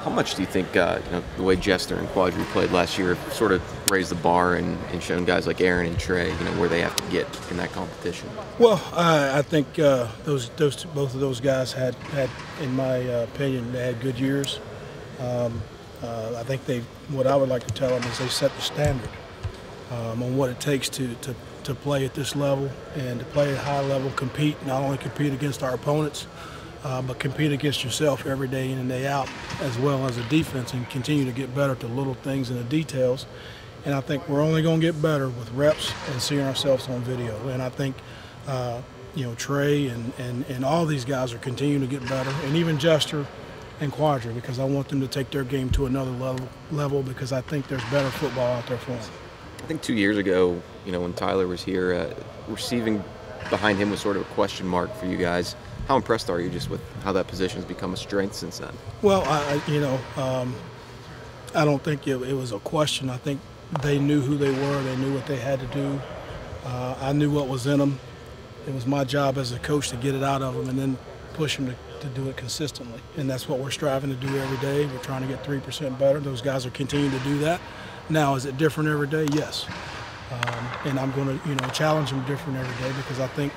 How much do you think the way Jester and Quadri played last year sort of raised the bar and shown guys like Aaron and Trey, where they have to get in that competition? Well, I think both of those guys had, in my opinion, they had good years. I think what I would like to tell them is they set the standard on what it takes to play at this level and to play at a high level, not only compete against our opponents, but compete against yourself every day in and day out, as well as a defense, and continue to get better at the little things and the details. And I think we're only going to get better with reps and seeing ourselves on video. And I think Trey and all these guys are continuing to get better, and even Jester and Quadri, because I want them to take their game to another level because I think there's better football out there for them. I think 2 years ago, when Tyler was here, receiving behind him was sort of a question mark for you guys. How impressed are you just with how that position has become a strength since then? Well, I don't think it was a question. I think they knew who they were. They knew what they had to do. I knew what was in them. It was my job as a coach to get it out of them and then push them to do it consistently. And that's what we're striving to do every day. We're trying to get 3% better. Those guys are continuing to do that. Now, is it different every day? Yes. And I'm going to, challenge them different every day because I think,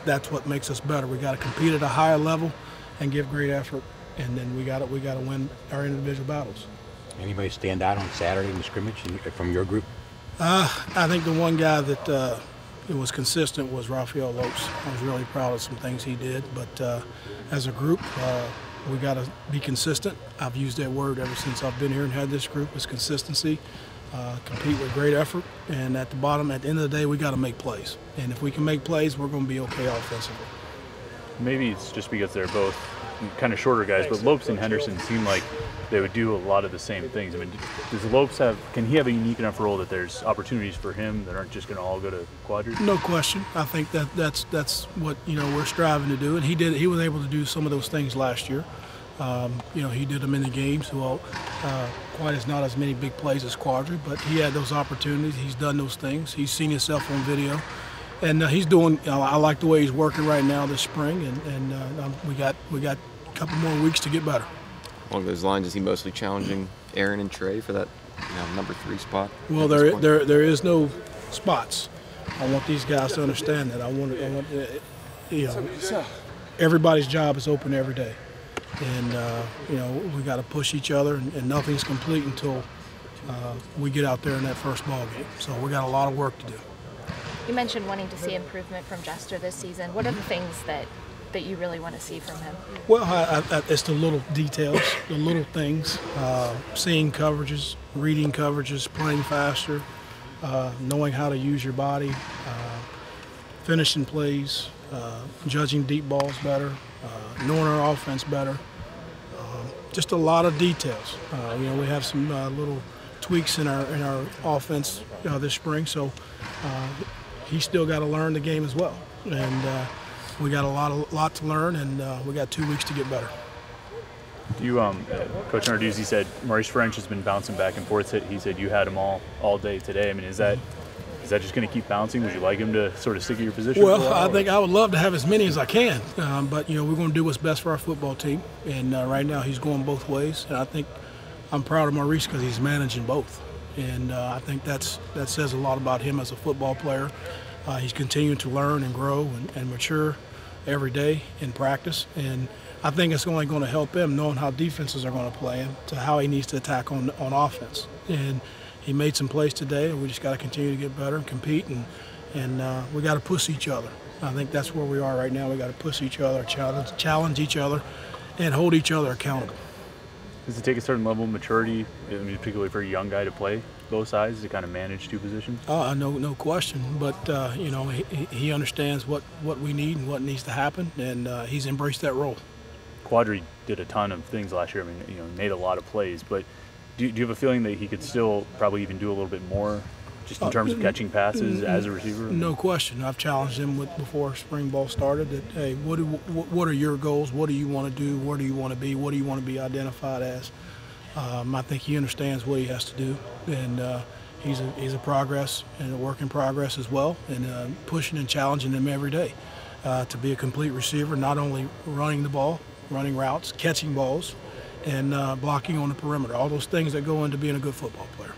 that's what makes us better. We got to compete at a higher level and give great effort, and then we got to win our individual battles. Anybody stand out on Saturday in the scrimmage from your group? I think the one guy that was consistent was Raphael Lopes. I was really proud of some things he did, but as a group, we got to be consistent. I've used that word ever since I've been here and had this group, is consistency. Compete with great effort, and at the end of the day, we got to make plays. And if we can make plays, we're going to be okay offensively. Maybe it's just because they're both kind of shorter guys, but Lopes and Henderson seem like they would do a lot of the same things. I mean, does Lopes can he have a unique enough role that there's opportunities for him that aren't just going to all go to Quadri? No question. I think that's what we're striving to do, and he was able to do some of those things last year. He did them in the games. Well, quite not as many big plays as Quadri, but he had those opportunities. He's done those things. He's seen himself on video, and he's doing. I like the way he's working right now this spring, and we got a couple more weeks to get better. Along those lines, is he mostly challenging Aaron and Trey for that number 3 spot? Well, there is no spots. I want these guys to understand that. I want everybody's job is open every day. And, we got to push each other, and nothing's complete until we get out there in that first ball game. So we got a lot of work to do. You mentioned wanting to see improvement from Jester this season. What are the things that you really want to see from him? Well, it's the little details, the little things, seeing coverages, reading coverages, playing faster, knowing how to use your body, finishing plays, judging deep balls better, knowing our offense better. Just a lot of details. We have some little tweaks in our offense this spring, so he's still got to learn the game as well. And we got a lot to learn, and we got 2 weeks to get better. Coach Narduzzi said Maurice French has been bouncing back and forth. He said you had him all day today. I mean, is that just going to keep bouncing? Would you like him to sort of stick at your position? Well, I think I would love to have as many as I can, but we're going to do what's best for our football team. And right now he's going both ways, and I think I'm proud of Maurice because he's managing both. And I think that says a lot about him as a football player. He's continuing to learn and grow and mature every day in practice, and I think it's only going to help him knowing how defenses are going to play and to how he needs to attack on offense. And he made some plays today, and we just got to continue to get better and compete, and we got to push each other. I think that's where we are right now. We got to push each other, challenge each other, and hold each other accountable. Does it take a certain level of maturity, particularly for a young guy, to play both sides, to kind of manage 2 positions? No question. But he understands what we need and what needs to happen, and he's embraced that role. Quadri did a ton of things last year. I mean, made a lot of plays. But do you have a feeling that he could still probably even do a little bit more, just in terms of catching passes as a receiver? No question. I've challenged him before spring ball started that, hey, what are your goals? What do you want to do? Where do you want to be? What do you want to be identified as? I think he understands what he has to do, and he's a progress and a work in progress as well, and pushing and challenging him every day to be a complete receiver, not only running the ball, running routes, catching balls, and blocking on the perimeter. All those things that go into being a good football player.